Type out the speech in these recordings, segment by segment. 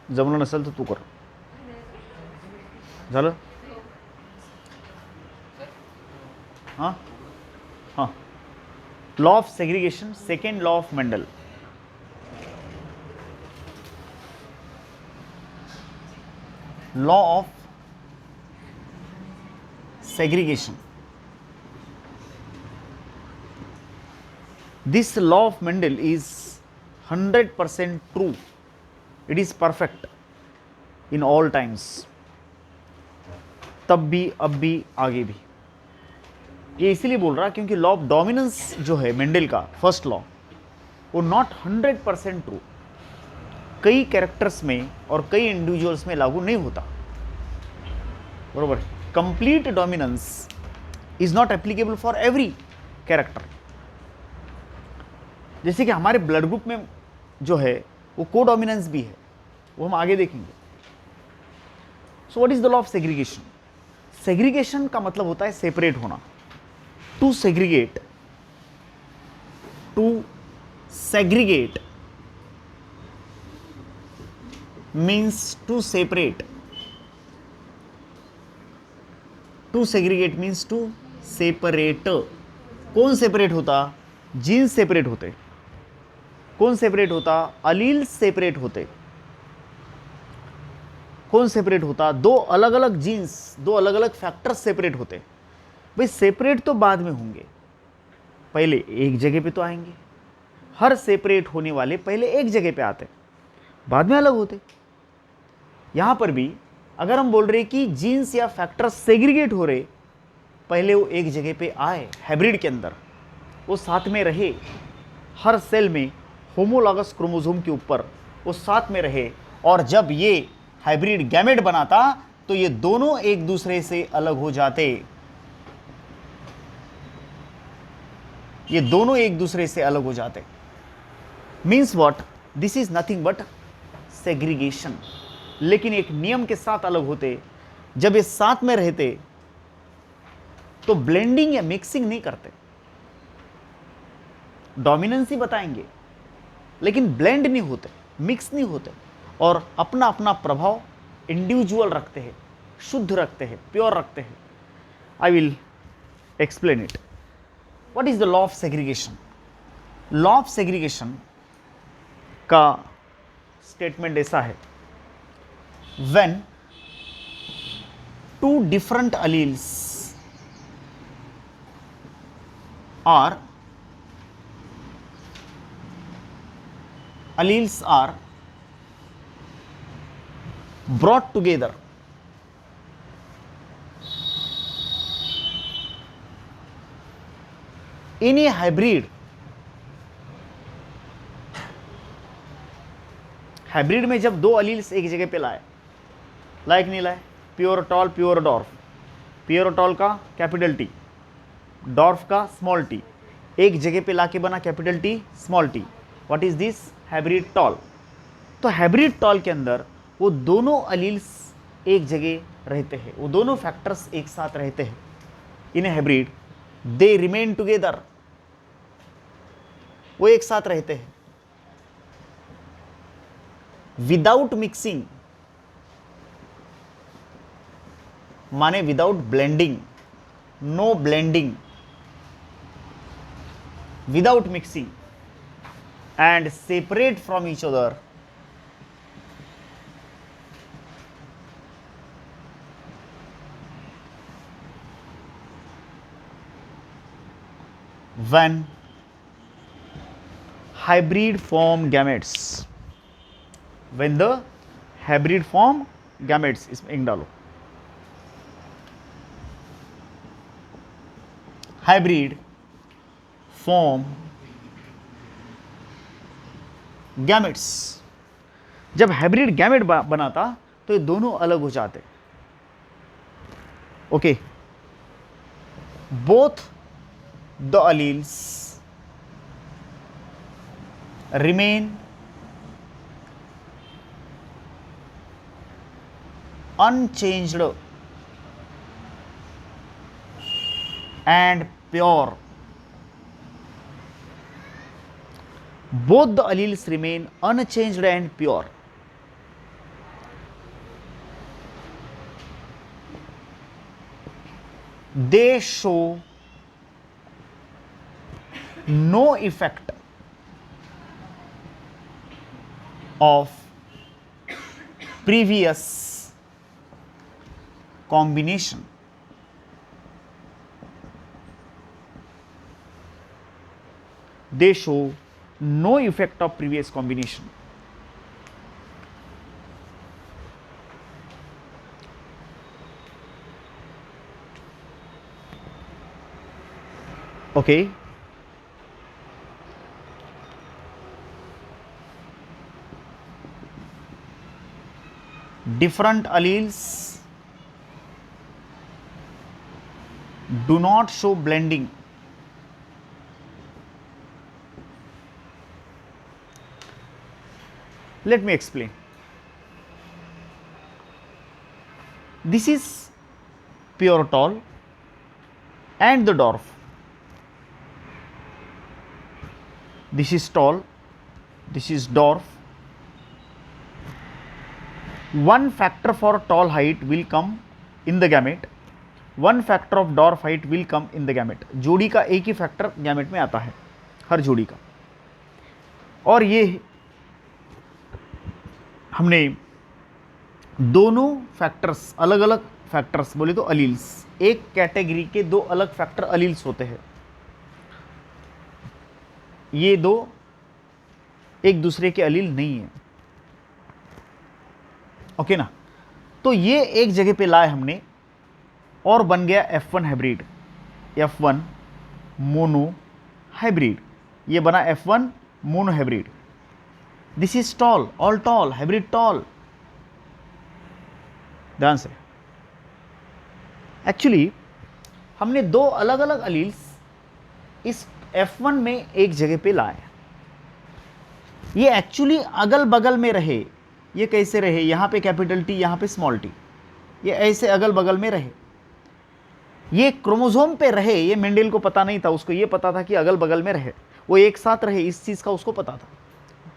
जमलं नसेल तर तू कर. झालं. हां हां. Law of segregation, second law of Mendel. Law of segregation. This law of Mendel is 100% true. It is perfect in all times. तब भी, अब भी, आगे भी. ये इसीलिए बोल रहा क्योंकि लॉ ऑफ डोमिनेंस जो है मेंडल का फर्स्ट लॉ, वो नॉट 100% ट्रू. कई कैरेक्टर्स में और कई इंडिविजुअल्स में लागू नहीं होता. बरोबर. Complete dominance is not applicable for every character. जैसे कि हमारे ब्लड ग्रुप में जो है वो को डोमिनेंस भी है, वो हम आगे देखेंगे. So what is the law of segregation? Segregation का मतलब होता है सेपरेट होना. To segregate, to segregate means to separate. To segregate means to separate. कौन सेपरेट होता? जीन्स सेपरेट होते. कौन सेपरेट होता? अलील सेपरेट होते. कौन सेपरेट होता? दो अलग अलग जीन्स, दो अलग अलग फैक्टर्स सेपरेट होते. भाई सेपरेट तो बाद में होंगे, पहले एक जगह पे तो आएंगे. हर सेपरेट होने वाले पहले एक जगह पे आते, बाद में अलग होते. यहां पर भी अगर हम बोल रहे कि जीन्स या फैक्टर्स सेग्रीगेट हो रहे, पहले वो एक जगह पे आए हाइब्रिड के अंदर, वो साथ में रहे, हर सेल में होमोलॉगस क्रोमोसोम के ऊपर वो साथ में रहे, और जब ये हाइब्रिड गैमेट बनाता तो ये दोनों एक दूसरे से अलग हो जाते. ये दोनों एक दूसरे से अलग हो जाते. Means what? This is nothing but segregation. लेकिन एक नियम के साथ अलग होते. जब ये साथ में रहते तो ब्लेंडिंग या मिक्सिंग नहीं करते. डोमिनेंस ही बताएंगे, लेकिन ब्लेंड नहीं होते, मिक्स नहीं होते, और अपना अपना प्रभाव इंडिविजुअल रखते हैं, शुद्ध रखते हैं, प्योर रखते हैं. I will explain it. What is the law of segregation? Law of segregation का स्टेटमेंट ऐसा है: when two different alleles are brought together in a hybrid. Hybrid में जब दो अलील्स एक जगह पे लाए नहीं लाए, प्योरोटॉल प्योरोडॉर्फ, प्योरोटॉल का कैपिटल टी, डॉर्फ का स्मॉल टी, एक जगह पे लाके बना capital T small T. What is this? Hybrid tall. तो हाइब्रिड टॉल के अंदर वो दोनों अलील्स एक जगह रहते हैं, वो दोनों फैक्टर्स एक साथ रहते हैं. In hybrid they remain together, वो एक साथ रहते हैं विदाउट मिक्सिंग, माने without blending, no blending, without mixing, and separate from each other when hybrid form gametes. When the hybrid form gametes, इसमें इंक डालो. Hybrid form gametes. जब hybrid gamete बनाता तो ये दोनों अलग हो जाते. Okay. Both the alleles remain unchanged and pure. Both the alleles remain unchanged and pure. they show no effect of previous combination. They show no effect of previous combination. Okay. Different alleles do not show blending. Let me explain. This is pure tall and the dwarf. This is tall, this is dwarf. One factor for tall height will come in the gamete, one factor of dwarf height will come in the gamete. जोड़ी का एक ही factor gamete में आता है, हर जोड़ी का. और ये हमने दोनों फैक्टर्स, अलग अलग फैक्टर्स बोले तो अलील्स, एक कैटेगरी के दो अलग फैक्टर अलील्स होते हैं. ये दो एक दूसरे के अलील नहीं है. ओके ना. तो ये एक जगह पे लाए हमने और बन गया F1 hybrid, F1 mono hybrid. ये बना F1 mono hybrid. This is tall, all tall, hybrid tall. ध्यान से. एक्चुअली हमने दो अलग अलग अलील्स इस F1 में एक जगह पे लाए. ये एक्चुअली अगल बगल में रहे. ये कैसे रहे? यहाँ पे कैपिटल टी, यहाँ पे स्मॉल टी, ये ऐसे अगल बगल में रहे. ये क्रोमोसोम पे रहे. ये मेंडल को पता नहीं था, उसको ये पता था कि अगल बगल में रहे, वो एक साथ रहे, इस चीज़ का उसको पता था.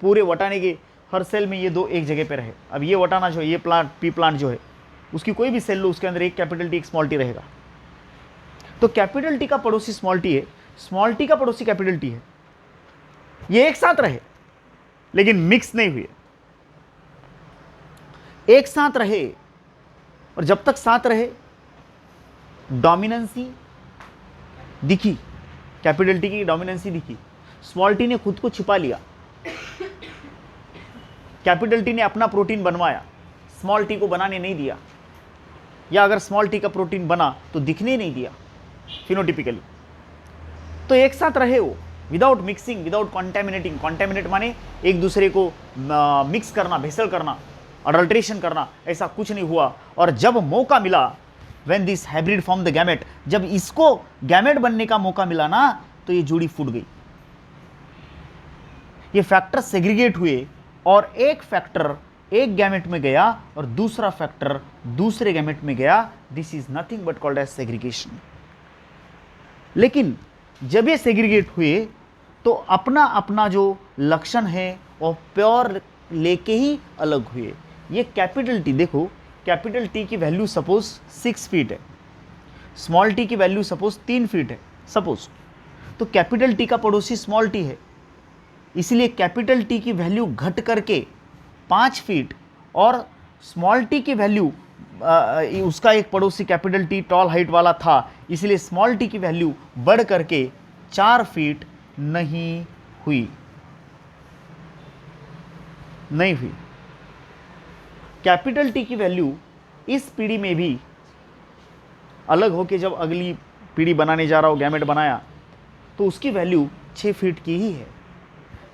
पूरे वटाने के हर सेल में ये दो एक जगह पे रहे. अब ये वटाना जो है, ये प्लांट पी प्लांट जो है, उसकी कोई भी सेल लो, उसके अंदर एक कैपिटल टी एक स्मॉल टी रहेगा. तो कैपिटल टी का पड़ोसी स्मॉल टी है, स्मॉल टी का पड़ोसी कैपिटल टी है. ये एक साथ रहे लेकिन मिक्स नहीं हुए. एक साथ रहे और जब तक साथ रहे डोमिनेंसी दिखी, कैपिटल टी की डोमिनेंसी दिखी. स्मॉल टी ने खुद को छिपा लिया, कैपिटल टी ने अपना प्रोटीन बनवाया, स्मॉल टी को बनाने नहीं दिया. या अगर स्मॉल टी का प्रोटीन बना तो दिखने नहीं दिया फिनोटिपिकली. तो एक साथ रहे वो, विदाउट मिक्सिंग, विदाउट कॉन्टेमिनेटिंग. कॉन्टेमिनेट माने एक दूसरे को मिक्स करना, भेसल करना, अडल्ट्रेशन करना, ऐसा कुछ नहीं हुआ. और जब मौका मिला, when this hybrid form the gamete, जब इसको गैमेट बनने का मौका मिला ना, तो ये जोड़ी फूट गई. ये फैक्टर सेग्रीगेट हुए और एक फैक्टर एक गैमेट में गया और दूसरा फैक्टर दूसरे गैमेट में गया. This is nothing but called as segregation. लेकिन जब ये सेग्रीगेट हुए तो अपना अपना जो लक्षण है वो प्योर लेके ही अलग हुए. ये कैपिटल टी देखो, कैपिटल टी की वैल्यू सपोज 6 फीट है, स्मॉल टी की वैल्यू सपोज 3 फीट है सपोज. तो कैपिटल टी का पड़ोसी स्मॉल टी है, इसलिए कैपिटल टी की वैल्यू घट करके 5 फीट और स्मॉल टी की वैल्यू, उसका एक पड़ोसी कैपिटल टी टॉल हाइट वाला था, इसलिए स्मॉल टी की वैल्यू बढ़ करके 4 फीट नहीं हुई. कैपिटल टी की वैल्यू इस पीढ़ी में भी अलग होके जब अगली पीढ़ी बनाने जा रहा हो, गैमेट बनाया, तो उसकी वैल्यू 6 फीट की ही है.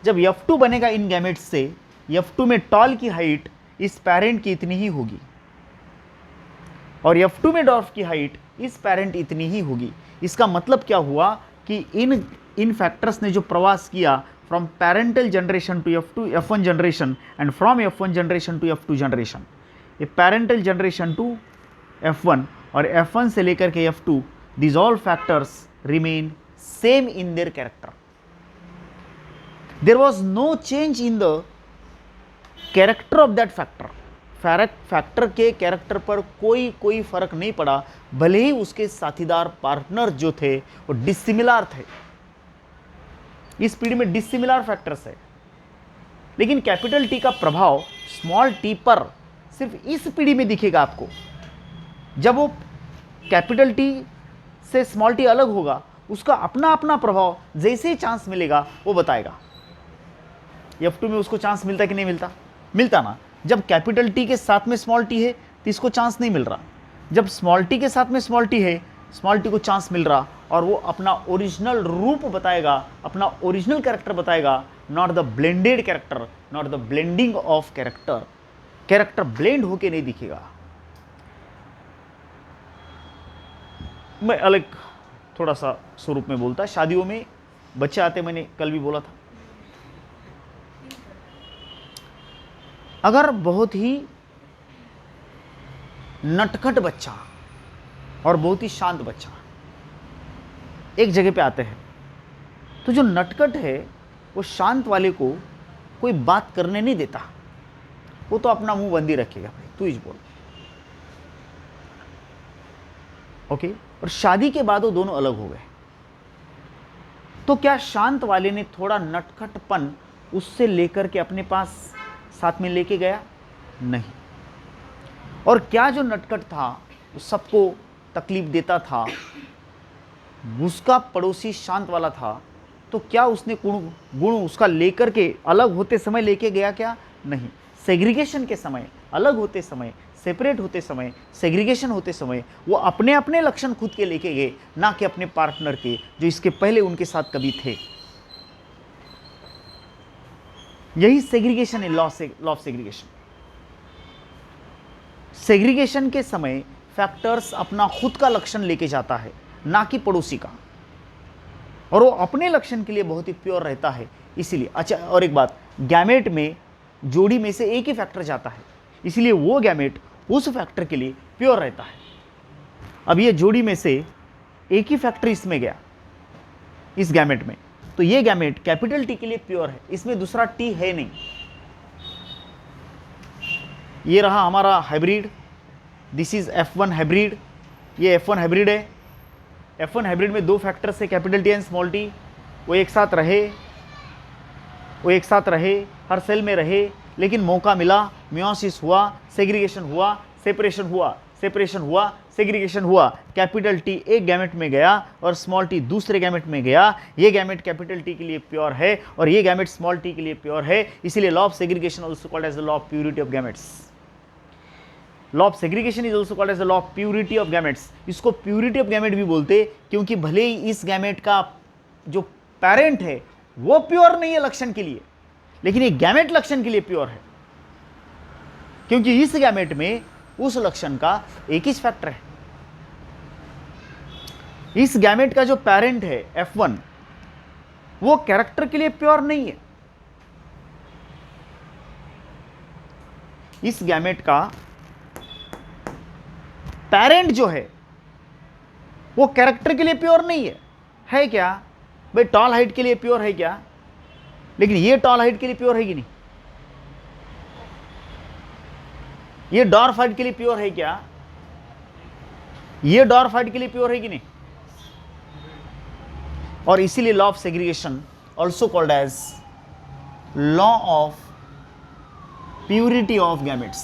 जब F2 बनेगा इन गैमेट से, F2 में टॉल की हाइट इस पेरेंट की इतनी ही होगी और F2 में डॉर्फ की हाइट इस पेरेंट इतनी ही होगी. इसका मतलब क्या हुआ कि इन फैक्टर्स ने जो प्रवास किया from parental generation to F1 generation and from F1 generation to F2 generation, ये पेरेंटल जनरेशन टू F1 और F1 से लेकर के F2, these all factors remain same in their character. There was no change in the character of that factor. Factor के character पर कोई फर्क नहीं पड़ा, भले ही उसके साथीदार पार्टनर जो थे वो डिसिमिलर थे। इस पीढ़ी में डिसिमिलर फैक्टर्स है, लेकिन कैपिटल टी का प्रभाव स्मॉल टी पर सिर्फ इस पीढ़ी में दिखेगा आपको। जब वो कैपिटल टी से स्मॉल टी अलग होगा, उसका अपना अपना प्रभाव जैसे ही चांस मिलेगा वो बताएगा। F2 में उसको चांस मिलता कि नहीं मिलता? मिलता ना। जब कैपिटल टी के साथ में स्मॉल टी है तो इसको चांस नहीं मिल रहा। जब स्मॉल टी के साथ में स्मॉल टी है, स्मॉल टी को चांस मिल रहा, और वो अपना ओरिजिनल रूप बताएगा, अपना ओरिजिनल कैरेक्टर बताएगा, not the blended character, not the blending of character. Character blend होके नहीं दिखेगा। मैं अलग थोड़ा सा स्वरूप में बोलता, शादियों में बच्चे आते, मैंने कल भी बोला था, अगर बहुत ही नटखट बच्चा और बहुत ही शांत बच्चा एक जगह पे आते हैं, तो जो नटखट है वो शांत वाले को कोई बात करने नहीं देता, वो तो अपना मुंह बंदी रखेगा, भाई तू ही बोल। ओके। और शादी के बाद वो दोनों अलग हो गए, तो क्या शांत वाले ने थोड़ा नटखटपन उससे लेकर के अपने पास साथ में लेके गया? नहीं। और क्या जो नटखट था वो सबको तकलीफ देता था, उसका पड़ोसी शांत वाला था, तो क्या उसने गुण उसका लेकर के अलग होते समय लेके गया क्या? नहीं। सेग्रीगेशन के समय, अलग होते समय, सेपरेट होते समय, सेग्रीगेशन होते समय वो अपने अपने लक्षण खुद के लेके गए, ना कि अपने पार्टनर के जो इसके पहले उनके साथ कभी थे। यही सेग्रीगेशन है, लॉ ऑफ सेग्रीगेशन। सेग्रीगेशन के समय फैक्टर्स अपना खुद का लक्षण लेके जाता है, ना कि पड़ोसी का, और वो अपने लक्षण के लिए बहुत ही प्योर रहता है, इसीलिए। अच्छा, और एक बात, गैमेट में जोड़ी में से एक ही फैक्टर जाता है, इसलिए वो गैमेट उस फैक्टर के लिए प्योर रहता है। अब ये जोड़ी में से एक ही फैक्टर इसमें गया, इस गैमेट में, तो ये गैमेट कैपिटल टी के लिए प्योर है, इसमें दूसरा टी है नहीं। ये रहा हमारा hybrid, this is F1 hybrid, ये F1 हाइब्रिड है। F1 हाइब्रिड में दो फैक्टर्स है, capital T and small T, वो एक साथ रहे, हर सेल में रहे, लेकिन मौका मिला, मियोसिस हुआ, सेग्रीगेशन हुआ, सेपरेशन हुआ, सेग्रीगेशन हुआ, कैपिटल टी एक गैमेट में गया और स्मॉल टी दूसरे गैमेट में गया। ये गैमेट कैपिटल टी के लिए प्योर है और ये गैमेट स्मॉल टी के लिए प्योर है, इसीलिए law of segregation also called as the law of purity of gametes. Law of segregation is also called as the law of purity of gametes. इसको प्यूरिटी ऑफ गैमेट भी बोलते, क्योंकि भले ही इस गैमेट का जो पेरेंट है वो प्योर नहीं है लक्षण के लिए, लेकिन ये गैमेट लक्षण के लिए प्योर है, क्योंकि इस गैमेट में उस लक्षण का एक ही फैक्टर है। इस गैमेट का जो पेरेंट है F1, वो कैरेक्टर के लिए प्योर नहीं है। इस गैमेट का पेरेंट जो है वो कैरेक्टर के लिए प्योर नहीं है क्या भाई? टॉल हाइट के लिए प्योर है क्या? लेकिन ये टॉल हाइट के लिए प्योर है कि नहीं? ये डॉर्फ हाइट के लिए प्योर है क्या? ये डॉर्फ हाइट के लिए प्योर है कि नहीं? और इसीलिए law of segregation also called as law of purity of gametes.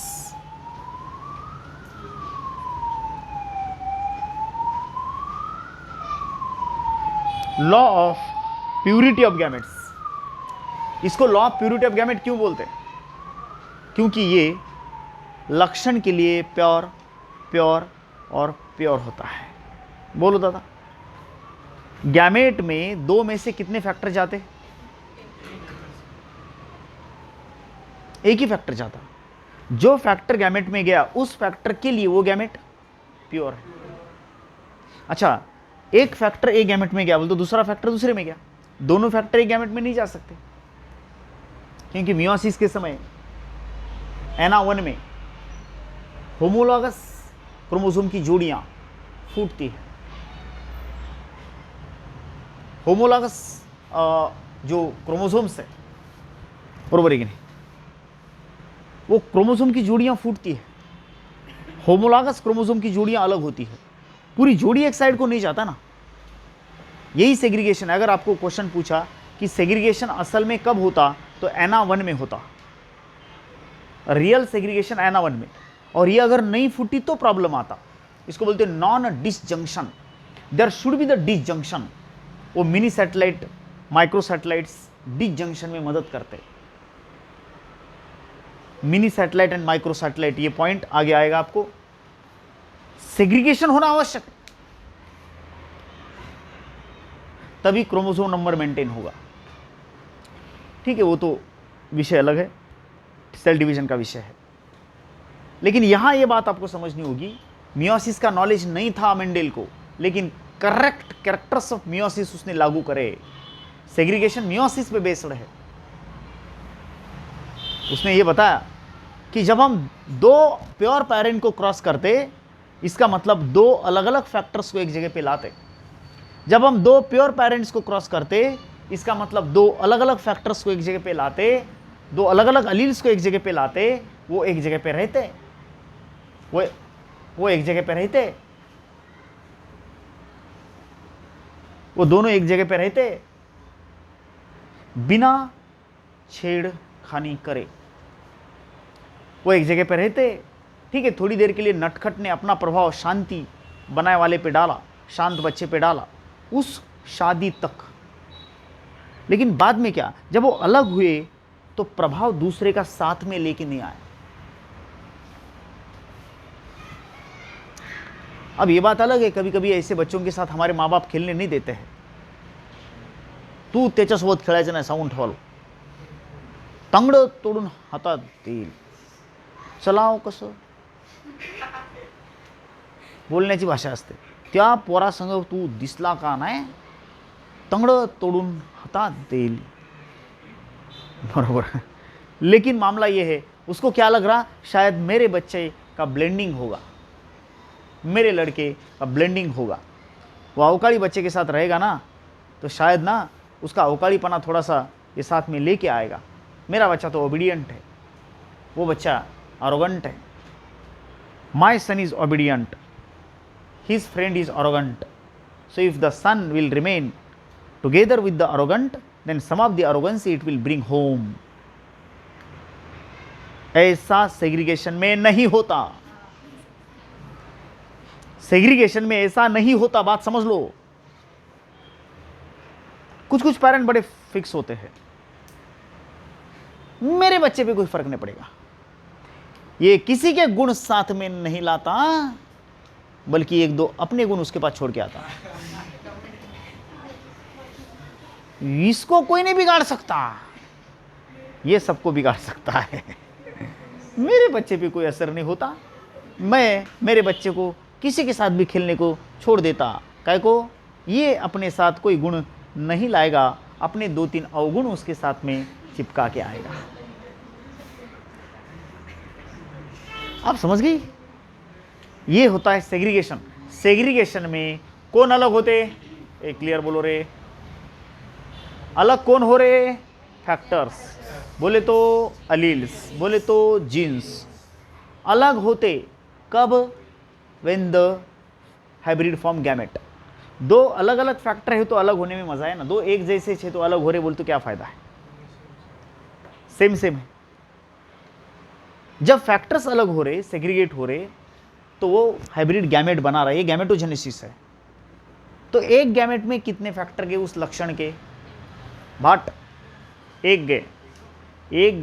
Law of purity of gametes. इसको law of purity of gamete क्यों बोलते हैं? क्योंकि ये लक्षण के लिए प्योर और प्योर होता है। बोलो दादा, गैमेट में दो में से कितने फैक्टर जाते? एक ही फैक्टर जाता। जो फैक्टर गैमेट में गया उस फैक्टर के लिए वो गैमेट प्योर है। अच्छा, एक फैक्टर एक गैमेट में गया बोल तो दूसरा फैक्टर दूसरे में गया, दोनों फैक्टर एक गैमेट में नहीं जा सकते, क्योंकि मियोसिस के समय NR1 में होमोलॉगस क्रोमोसोम की जोड़ियां फूटती है। होमोलॉगस जो क्रोमोसोम्स है, बरोबर है कि नहीं? वो क्रोमोसोम की जोड़ियां फूटती है, होमोलॉगस क्रोमोसोम की जोड़ियां अलग होती है, पूरी जोड़ी एक साइड को नहीं जाता ना। यही सेग्रीगेशन है। अगर आपको क्वेश्चन पूछा कि सेग्रीगेशन असल में कब होता, तो एना-1 में होता, रियल सेग्रीगेशन एना-1 में। और ये अगर नहीं फूटी तो प्रॉब्लम आता, इसको बोलते हैं non disjunction. There should be the disjunction. वो mini satellite, micro satellites disjunction में मदद करते। Mini satellite and micro satellite, ये पॉइंट आगे आएगा आपको। सेग्रीगेशन होना आवश्यक है, तभी क्रोमोसोम नंबर मेंटेन होगा। ठीक है, वो तो विषय अलग है, सेल डिवीजन का विषय है। लेकिन यहां यह बात आपको समझनी होगी, मियोसिस का नॉलेज नहीं था मेंडेल को, लेकिन करेक्ट कैरेक्टर्स ऑफ मियोसिस उसने लागू करे। सेग्रीगेशन मियोसिस पे बेस्ड है। उसने ये बताया कि जब हम दो प्योर पेरेंट को क्रॉस करते, इसका मतलब दो अलग अलग फैक्टर्स को एक जगह पे लाते। जब हम दो प्योर पेरेंट्स को क्रॉस करते, इसका मतलब दो अलग अलग फैक्टर्स को एक जगह पे लाते, दो अलग अलग अलील्स को एक जगह पे लाते, वो एक जगह पे रहते, वो एक जगह पे रहते, वो दोनों एक जगह पे रहते बिना छेड़खानी करे, वो एक जगह पे रहते। ठीक है, थोड़ी देर के लिए नटखट ने अपना प्रभाव शांति बनाए वाले पे डाला, शांत बच्चे पे डाला, उस शादी तक। लेकिन बाद में क्या, जब वो अलग हुए तो प्रभाव दूसरे का साथ में लेके नहीं आया। अब ये बात अलग है, कभी कभी ऐसे बच्चों के साथ हमारे माँ बाप खेलने नहीं देते हैं। तू त्याच्यासोबत खेळायचं नाही, साऊंड ठेवालो, तांगडं तोडून हातात देईल, चलाव कसं, बोलण्याची भाषा असते। त्या पोरासंग तू दिसला का नाही, तंगडं तोडून हातात देईल, बरोबर। लेकिन मामला ये है, उसको क्या लग रहा, शायद मेरे बच्चे का ब्लेंडिंग होगा, मेरे लड़के का ब्लेंडिंग होगा। वो अवकाड़ी बच्चे के साथ रहेगा ना, तो शायद ना उसका अवकाड़ीपना थोड़ा सा ये साथ में लेके आएगा। मेरा बच्चा तो ओबीडियंट है, वो बच्चा अरोगेंट है। My son is obedient, his friend is arrogant. So if the son will remain together with the arrogant, then some of the arrogancy it will bring home. ऐसा सेग्रीगेशन में नहीं होता, सेग्रीगेशन में ऐसा नहीं होता, बात समझ लो। कुछ कुछ पेरेंट बड़े फिक्स होते हैं, मेरे बच्चे पे कोई फर्क नहीं पड़ेगा, ये किसी के गुण साथ में नहीं लाता, बल्कि एक दो अपने गुण उसके पास छोड़ के आता। इसको कोई नहीं बिगाड़ सकता, ये सबको बिगाड़ सकता है। मेरे बच्चे पे कोई असर नहीं होता, मैं मेरे बच्चे को किसी के साथ भी खेलने को छोड़ देता, काहे को, ये अपने साथ कोई गुण नहीं लाएगा, अपने दो तीन अवगुण उसके साथ में चिपका के आएगा। आप समझ गई, ये होता है सेग्रीगेशन। सेग्रीगेशन में कौन अलग होते, एक क्लियर बोलो रे, अलग कौन हो रहे, फैक्टर्स, बोले तो अलील्स, बोले तो जीन्स अलग होते। कब, when the hybrid form gamete. दो अलग अलग फैक्टर है तो अलग होने में मजा है ना, दो एक जैसे छे तो अलग हो रहे, बोल तो क्या फायदा है, सेम सेम है। जब फैक्टर्स अलग हो रहे, सेग्रीगेट हो रहे, तो वो हाइब्रिड गैमेट बना रहा है, ये गैमेटोजेनेसिस है। तो एक गैमेट में कितने फैक्टर गए उस लक्षण के, बट एक गए, एक